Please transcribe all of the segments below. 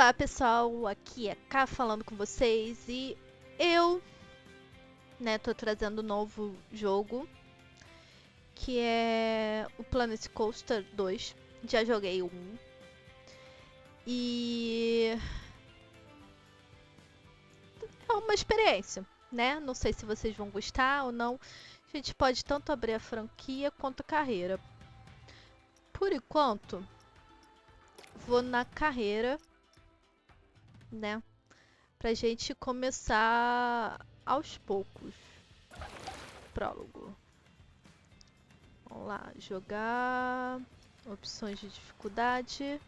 Olá pessoal, aqui é Ká falando com vocês e eu, tô trazendo um novo jogo que é o Planet Coaster 2. Já joguei um e é uma experiência, né? Não sei se vocês vão gostar ou não. A gente pode tanto abrir a franquia quanto a carreira. Por enquanto, vou na carreira, né? Pra gente começar aos poucos. Prólogo. Vamos lá, jogar. Opções de dificuldade.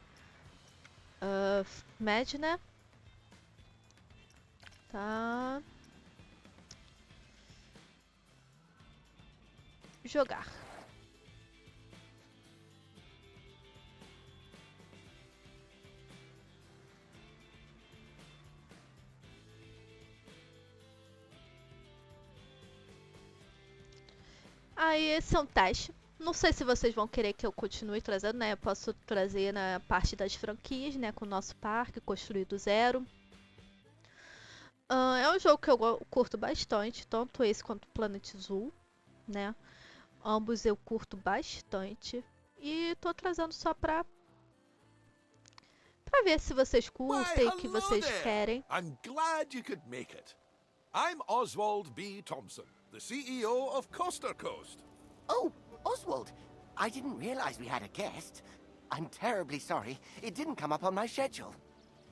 Média, né? Tá. Jogar. Aí, esse é um teste. Não sei se vocês vão querer que eu continue trazendo, né? Eu posso trazer na parte das franquias, né? Com o nosso parque, construir do zero. É um jogo que eu curto bastante, tanto esse quanto o Planet Zoo, né? Ambos eu curto bastante. E tô trazendo só pra ver se vocês Why, curtem, o que hello vocês there! querem. I'm glad you could make it. I'm Oswald B. Thompson, the CEO of Coaster Coast. Oh, Oswald, I didn't realize we had a guest. I'm terribly sorry. It didn't come up on my schedule.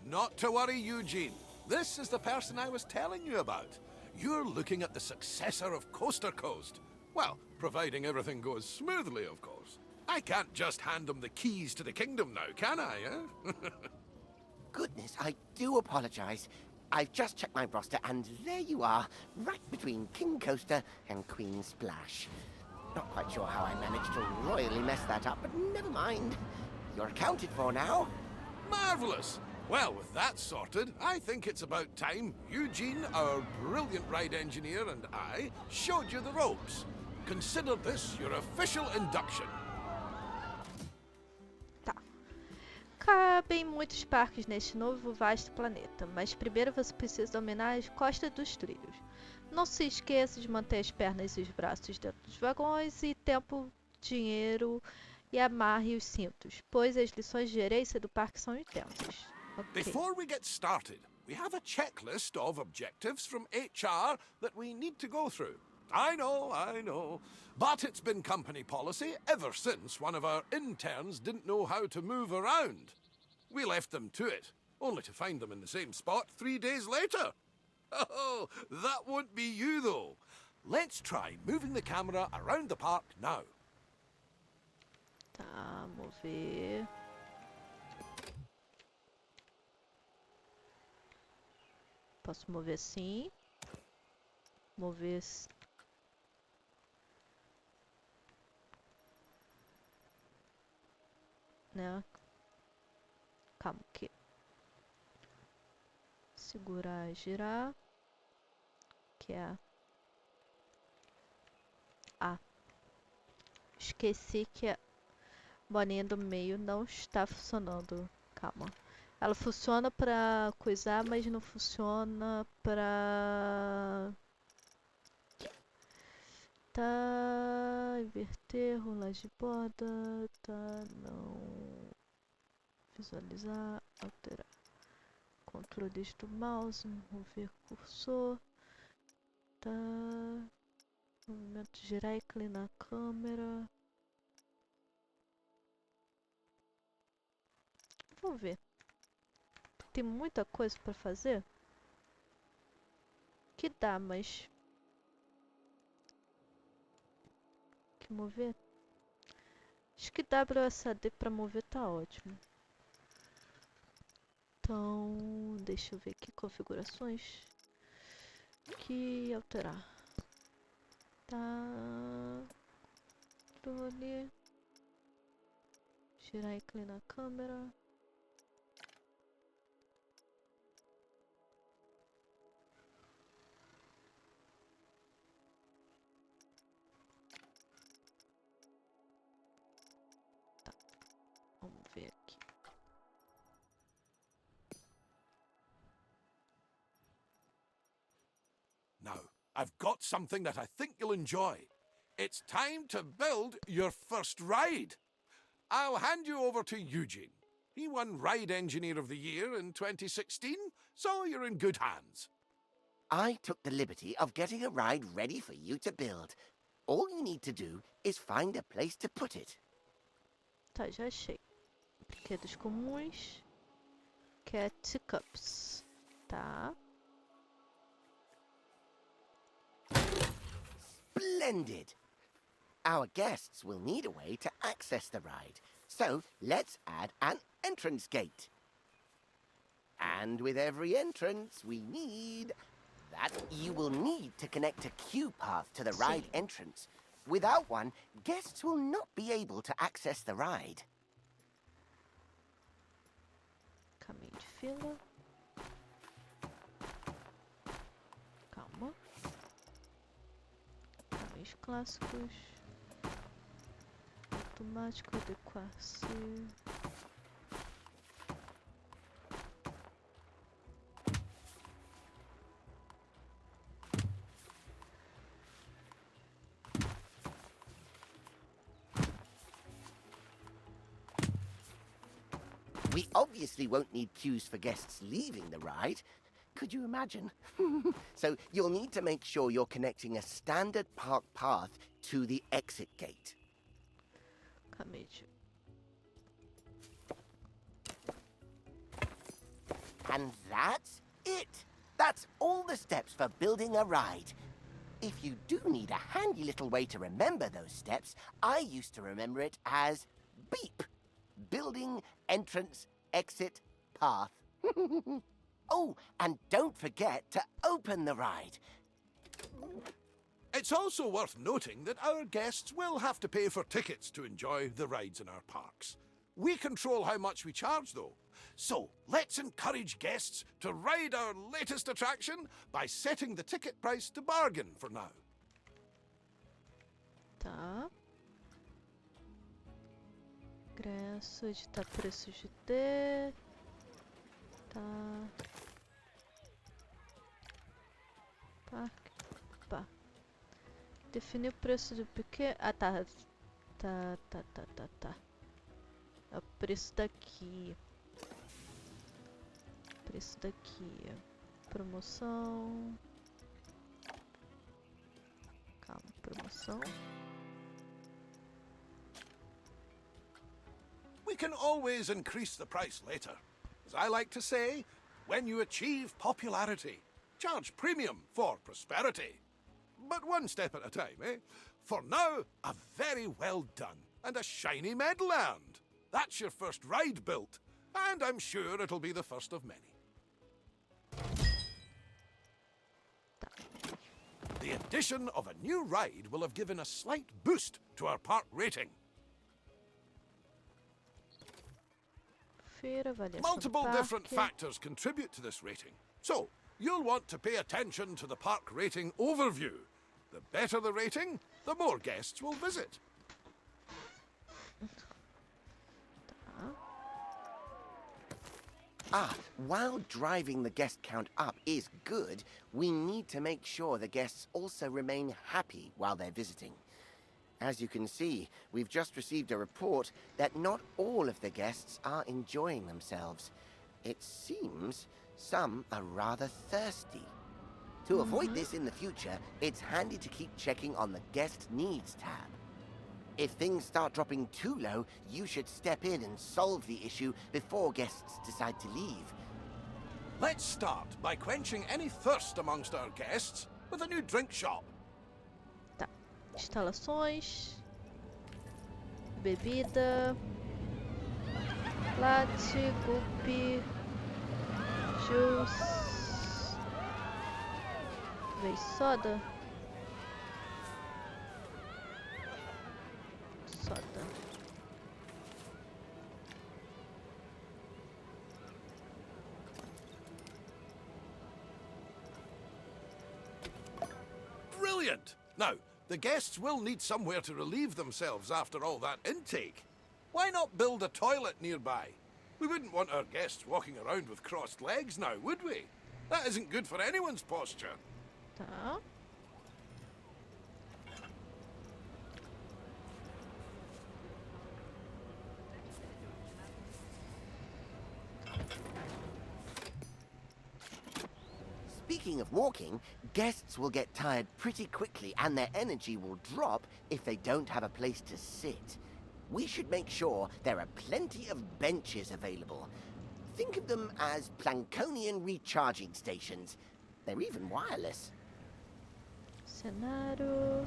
Not to worry, Eugene. This is the person I was telling you about. You're looking at the successor of Coaster Coast. Well, providing everything goes smoothly, of course. I can't just hand him the keys to the kingdom now, can I, eh? Goodness, I do apologize. I've just checked my roster, and there you are, right between King Coaster and Queen Splash. Not quite sure how I managed to royally mess that up, but never mind. You're accounted for now. Marvelous! Well, with that sorted, I think it's about time Eugene, our brilliant ride engineer, and I showed you the ropes. Consider this your official induction. Tá. Cabem muitos parques neste novo vasto planeta, mas primeiro você precisa dominar as costas dos trilhos. Não se esqueça de manter as pernas e os braços dentro dos vagões e tempo, dinheiro e amarre os cintos, pois as lições de gerência do parque são intensas. Okay. Before we get started, we have a checklist of objectives from HR that we need to go through. I know. But it's been company policy ever since one of our interns didn't know how to move around. We left them to it, only to find them in the same spot 3 days later. Oh, that won't be you though. Let's try moving the camera around the park now. Tá, mover. Posso mover assim. Mover. Né? Calma aqui. Segurar, girar. Que é a. Esqueci que a bolinha do meio não está funcionando. Calma. Ela funciona pra coisar, mas não funciona pra... Tá... Inverter, rolar de borda... Tá... Não... Visualizar... Alterar... Controles do mouse... Mover cursor... Tá... Movimento girar e inclinar a câmera... Vamos ver. Tem muita coisa pra fazer. Que dá, mas... Que mover? Acho que WSAD pra mover tá ótimo. Então... Deixa eu ver aqui. Configurações. Aqui... Alterar. Tá... Controle. Girar e inclinar a câmera. Vamos ver aqui. I've got something that I think you'll enjoy. It's time to build your first ride. I'll hand you over to Eugene. He won Ride Engineer of the Year in 2016, so you're in good hands. I took the liberty of getting a ride ready for you to build. All you need to do is find a place to put it. Tá, já achei. Brinquedos comuns. Cat Cups. Tá. Splendid! Our guests will need a way to access the ride, so let's add an entrance gate. And with every entrance, we need... that you will need to connect a queue path to the ride entrance. Without one, guests will not be able to access the ride. Caminho de fila. Calma. Caminhos clássicos. Automático, adequar-se. We obviously won't need queues for guests leaving the ride. Could you imagine? So you'll need to make sure you're connecting a standard park path to the exit gate. Caminho de... And that's it. That's all the steps for building a ride. If you do need a handy little way to remember those steps, I used to remember it as BEEP. Building, entrance, exit, path. Oh, and don't forget to open the ride. It's also worth noting that our guests will have to pay for tickets to enjoy the rides in our parks. We control how much we charge, though. So let's encourage guests to ride our latest attraction by setting the ticket price to bargain for now. Tá. Ingresso, editar preços de D. Tá. Parque. Pá. Definir o preço do pequeno. Ah, tá. Tá. É o preço daqui. Preço daqui. Promoção. Calma, promoção. We can always increase the price later. As I like to say, when you achieve popularity, charge premium for prosperity. But one step at a time, eh? For now, a very well done and a shiny medal earned. That's your first ride built, and I'm sure it'll be the first of many. The addition of a new ride will have given a slight boost to our park rating. Multiple different factors contribute to this rating, so you'll want to pay attention to the park rating overview. The better the rating, the more guests will visit. While driving the guest count up is good, we need to make sure the guests also remain happy while they're visiting. As you can see, we've just received a report that not all of the guests are enjoying themselves. It seems some are rather thirsty. To avoid this in the future, it's handy to keep checking on the Guest Needs tab. If things start dropping too low, you should step in and solve the issue before guests decide to leave. Let's start by quenching any thirst amongst our guests with a new drink shop. Tá. Instalações. Bebida. Latte, guppy. Juice. Vez soda. Soda. Brilliant! Now, the guests will need somewhere to relieve themselves after all that intake. Why not build a toilet nearby? We wouldn't want our guests walking around with crossed legs now, would we? That isn't good for anyone's posture. Tá. Speaking of walking, guests will get tired pretty quickly and their energy will drop if they don't have a place to sit. We should make sure there are plenty of benches available. Think of them as Plankonian recharging stations. They're even wireless. Cenário.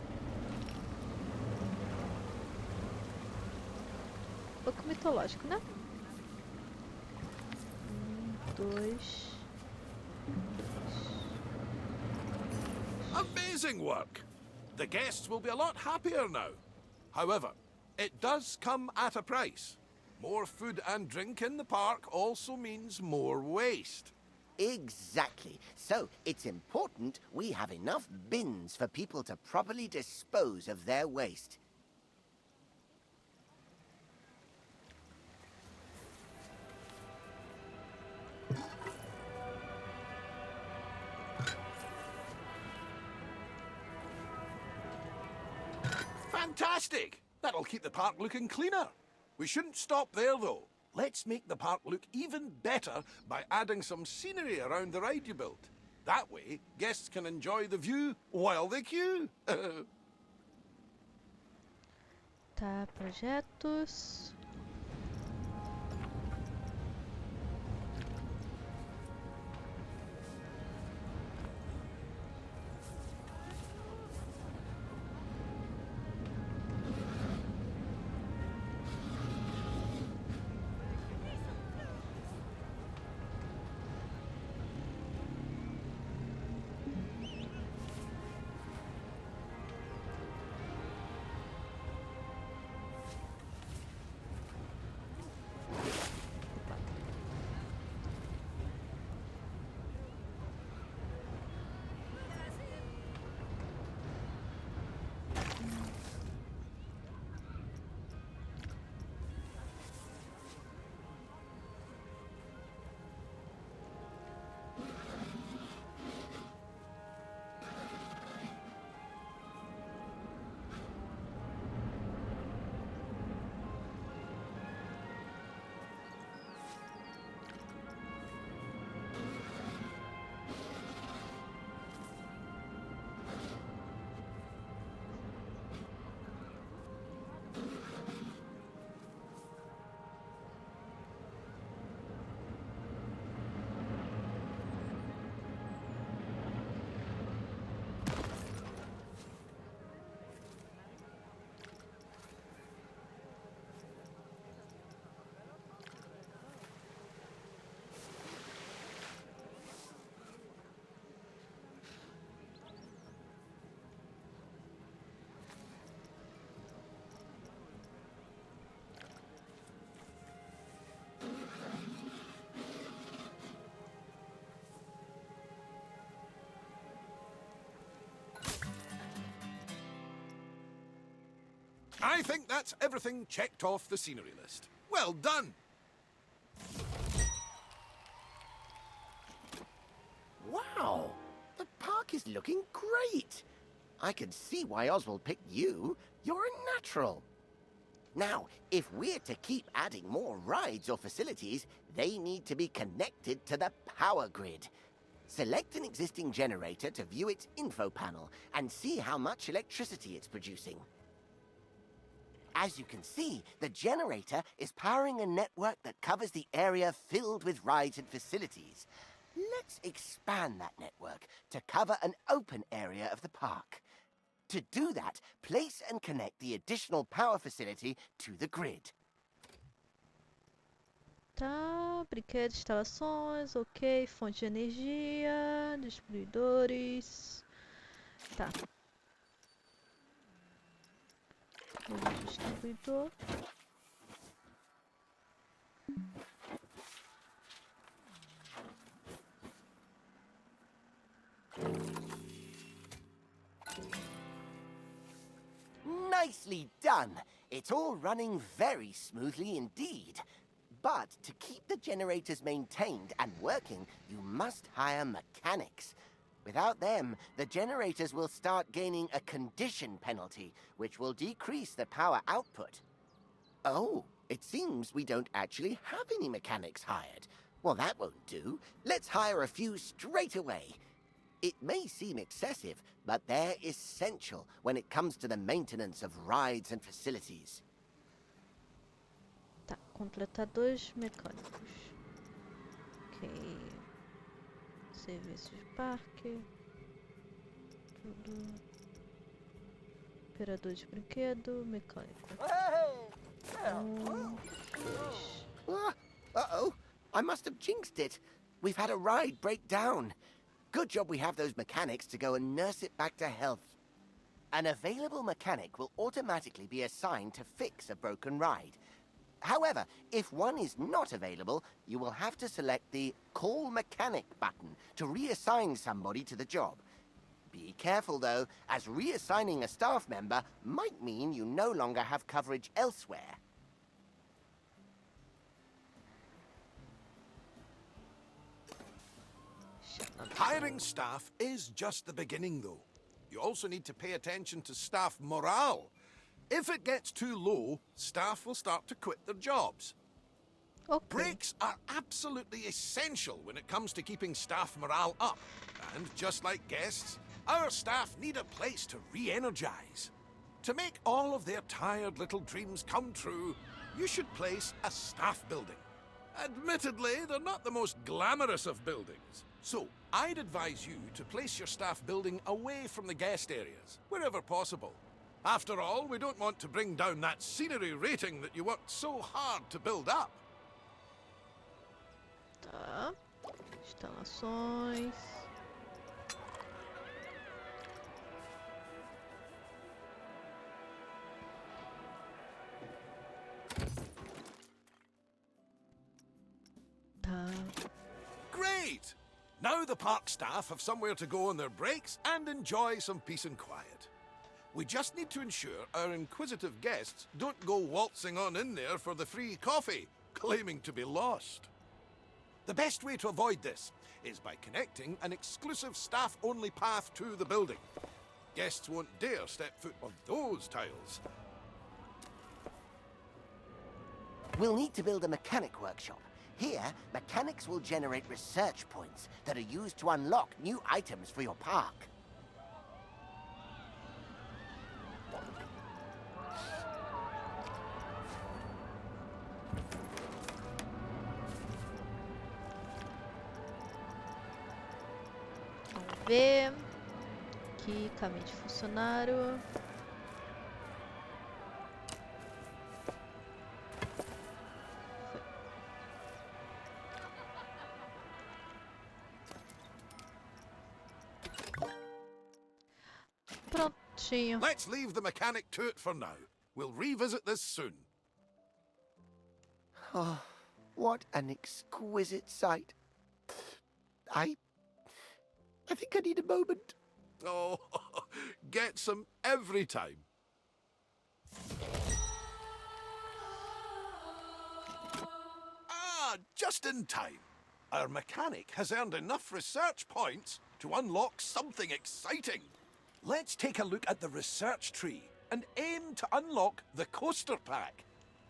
Pouco mitológico, né? 2. Amazing work! The guests will be a lot happier now. However, it does come at a price. More food and drink in the park also means more waste. Exactly. So it's important we have enough bins for people to properly dispose of their waste. Fantastic! That'll keep the park looking cleaner. We shouldn't stop there, though. Let's make the park look even better by adding some scenery around the ride you built. That way, guests can enjoy the view while they queue. Tá, projetos. I think that's everything checked off the scenery list. Well done! Wow! The park is looking great! I can see why Oswald picked you. You're a natural. Now, if we're to keep adding more rides or facilities, they need to be connected to the power grid. Select an existing generator to view its info panel and see how much electricity it's producing. As you can see, the generator is powering a network that covers the area filled with rides and facilities. Let's expand that network to cover an open area of the park. To do that, place and connect the additional power facility to the grid. Tá, brinquedos, instalações, ok, fonte de energia, distribuidores. Tá. Distribuidor. Nicely done. It's all running very smoothly indeed. But to keep the generators maintained and working, you must hire mechanics. Without them, the generators will start gaining a condition penalty, which will decrease the power output. Oh, it seems we don't actually have any mechanics hired. Well, that won't do. Let's hire a few straight away. It may seem excessive, but they're essential when it comes to the maintenance of rides and facilities. Tá, completar 2 mecânicos. Ok. Serviços de parque. Tudo. Operador de brinquedo, mecânico. 2. Uh-oh. I must have jinxed it. We've had a ride break down. Good job we have those mechanics to go and nurse it back to health. An available mechanic will automatically be assigned to fix a broken ride. However, if one is not available, you will have to select the Call Mechanic button to reassign somebody to the job. Be careful though, as reassigning a staff member might mean you no longer have coverage elsewhere. Hiring staff is just the beginning, though. You also need to pay attention to staff morale. If it gets too low, staff will start to quit their jobs. Ok. Breaks are absolutely essential when it comes to keeping staff morale up. And just like guests, our staff need a place to re-energize. To make all of their tired little dreams come true, you should place a staff building. Admittedly, they're not the most glamorous of buildings. So, I'd advise you to place your staff building away from the guest areas, wherever possible. After all, we don't want to bring down that scenery rating that you worked so hard to build up. Tá. Instalações. Tá. Great! Now the park staff have somewhere to go on their breaks and enjoy some peace and quiet. We just need to ensure our inquisitive guests don't go waltzing on in there for the free coffee, claiming to be lost. The best way to avoid this is by connecting an exclusive staff-only path to the building. Guests won't dare step foot on those tiles. We'll need to build a mechanic workshop. Here, mechanics will generate research points that are used to unlock new items for your park. Vamos ver. Aqui, caminho de funcionário. Prontinho. Let's leave the mechanic to it for now. We'll revisit this soon. Oh, what an exquisite sight. I think I need a moment. Oh, get some every time. Ah, just in time. Our mechanic has earned enough research points to unlock something exciting. Let's take a look at the research tree and aim to unlock the coaster pack.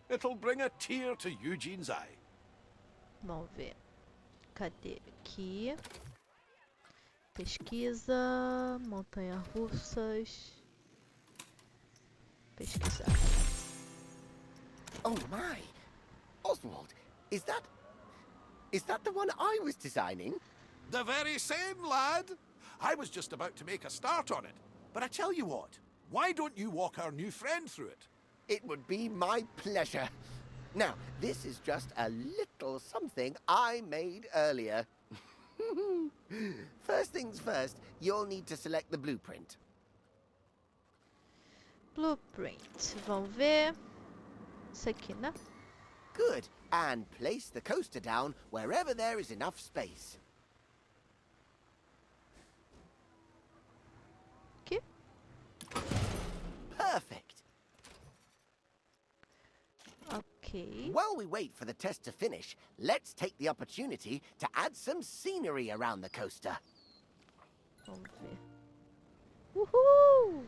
It'll bring a tear to Eugene's eye. Vamos ver. Cadê? Aqui. Pesquisa. Montanhas-Russas. Pesquisar. Oh my! Oswald, is that the one I was designing? The very same, lad. I was just about to make a start on it. But I tell you what, why don't you walk our new friend through it? It would be my pleasure. Now, this is just a little something I made earlier. First things first, you'll need to select the blueprint. Blueprint. Vamos ver. Isso aqui, né? Good. And place the coaster down wherever there is enough space. Aqui. Perfect. Ok. While we wait for the test to finish, let's take the opportunity to add some scenery around the coaster. Vamos ver. Uhul!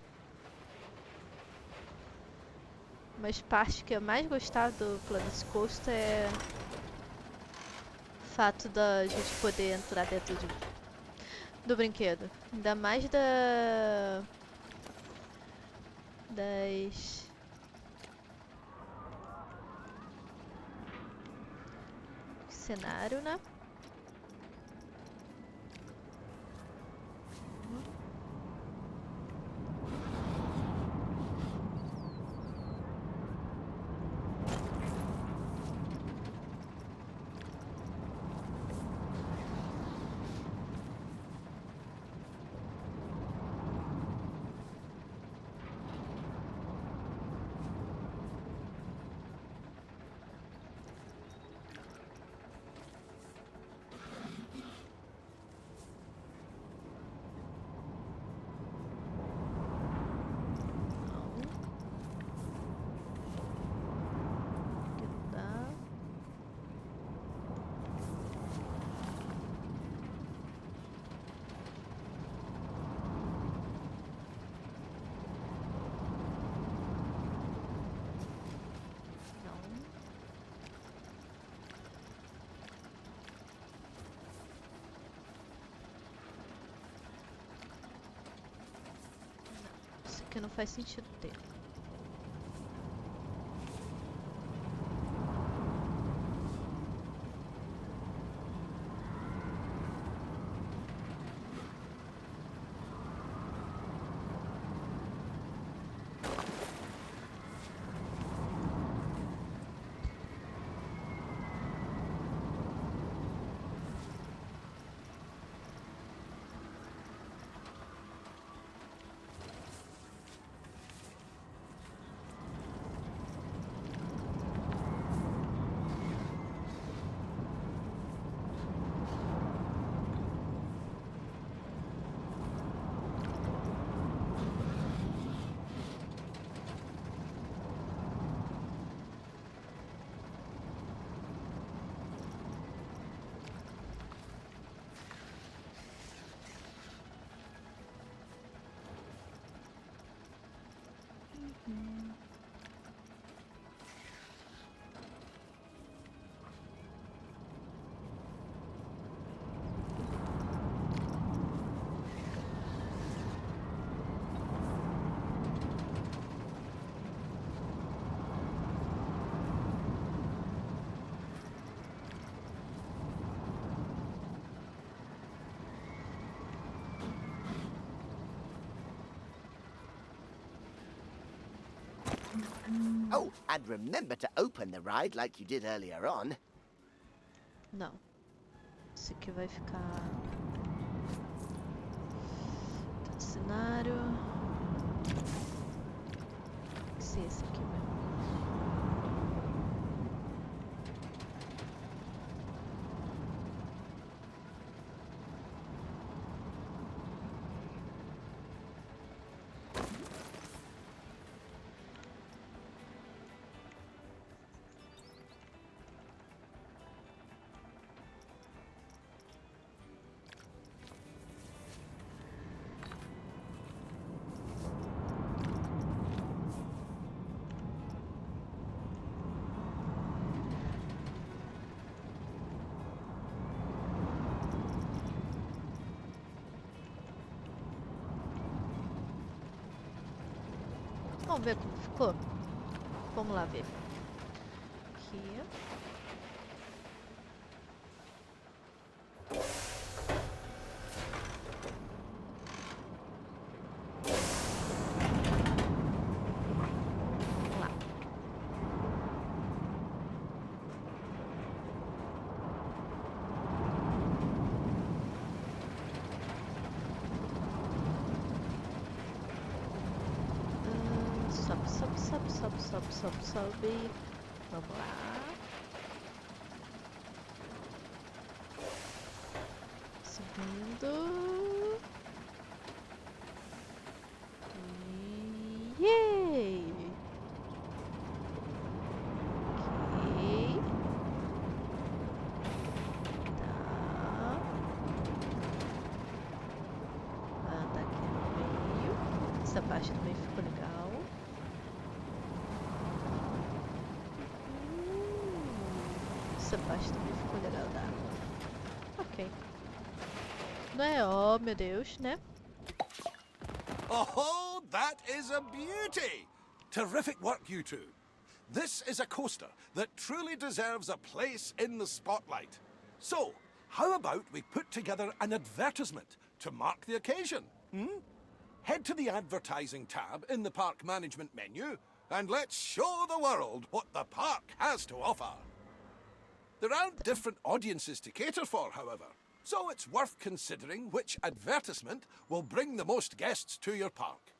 Mas parte que eu mais gostava do Planet Coaster é o fato da gente poder entrar dentro de do brinquedo. Ainda mais das... cenário, né? Que não faz sentido ter. Oh, and remember to open the ride like you did earlier on. Não. Esse aqui vai ficar... cenário... Sim, esse aqui mesmo. Vamos ver como ficou? Vamos lá ver. Aqui. Vamos lá. Sobe. Vamos lá. Subindo. Yay! Ok. Tá. Anda aqui no meio. Essa parte do meio ficou legal. Essa parte também ficou legal da água. Ok. Não é? Oh, meu Deus, né? Oh, that is a beauty! Terrific work, you two. This is a coaster that truly deserves a place in the spotlight. So, how about we put together an advertisement to mark the occasion? Head to the advertising tab in the park management menu and let's show the world what the park has to offer. There aren't different audiences to cater for, however, so it's worth considering which advertisement will bring the most guests to your park.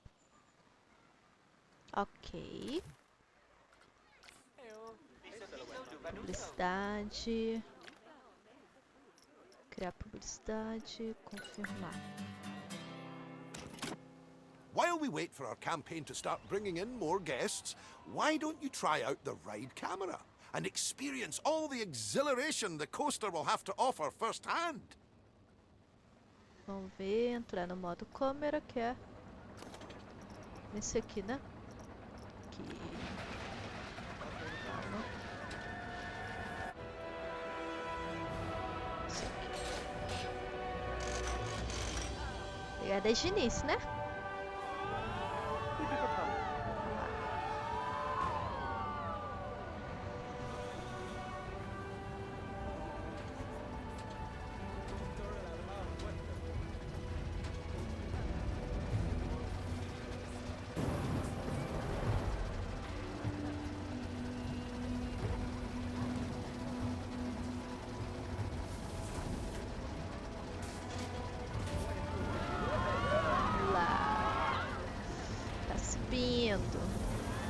Ok. Publicidade. Criar publicidade. Confirmar. While we wait for our campaign to start bringing in more guests, why don't you try out the ride camera and experience all the exhilaration the coaster will have to offer firsthand? Vamos ver, entrar no modo câmera, que é nesse aqui, né? Aqui. Calma. Isso aqui. Pegar desde o início, né?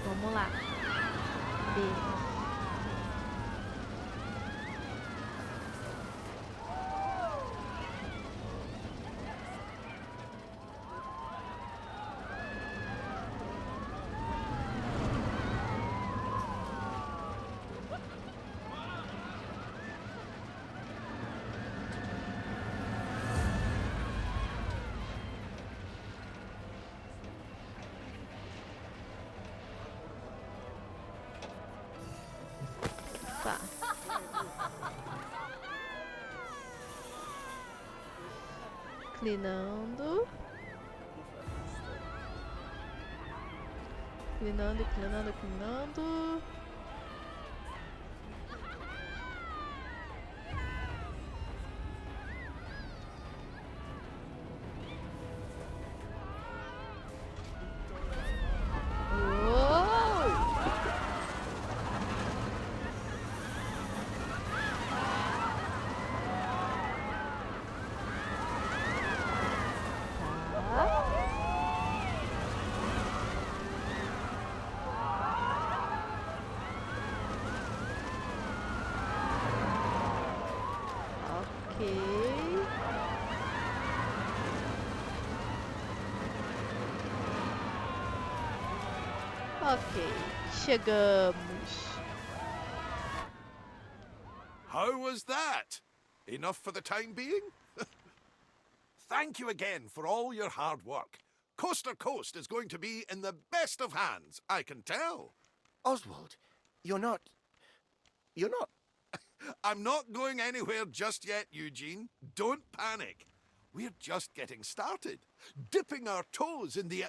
Vamos lá. B. Tá. Inclinando. Inclinando, inclinando, inclinando. Ok, chegamos. How was that? Enough for the time being? Thank you again for all your hard work. Coaster Coast is going to be in the best of hands, I can tell. Oswald, you're not... I'm not going anywhere just yet, Eugene. Don't panic. We're just getting started, dipping our toes in the...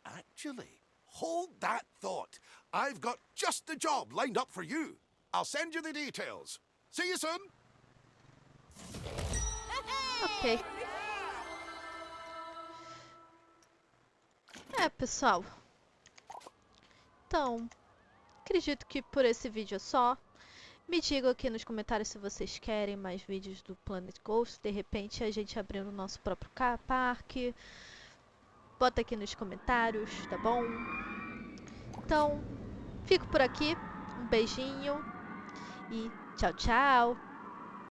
Actually, hold that thought. I've got just the job lined up for you. I'll send you the details. See you soon. Ok. Pessoal. Então, acredito que por esse vídeo é só. Me digam aqui nos comentários se vocês querem mais vídeos do Planet Coaster. De repente a gente abrindo o nosso próprio parque. Bota aqui nos comentários, tá bom? Então, fico por aqui. Um beijinho e tchau, tchau!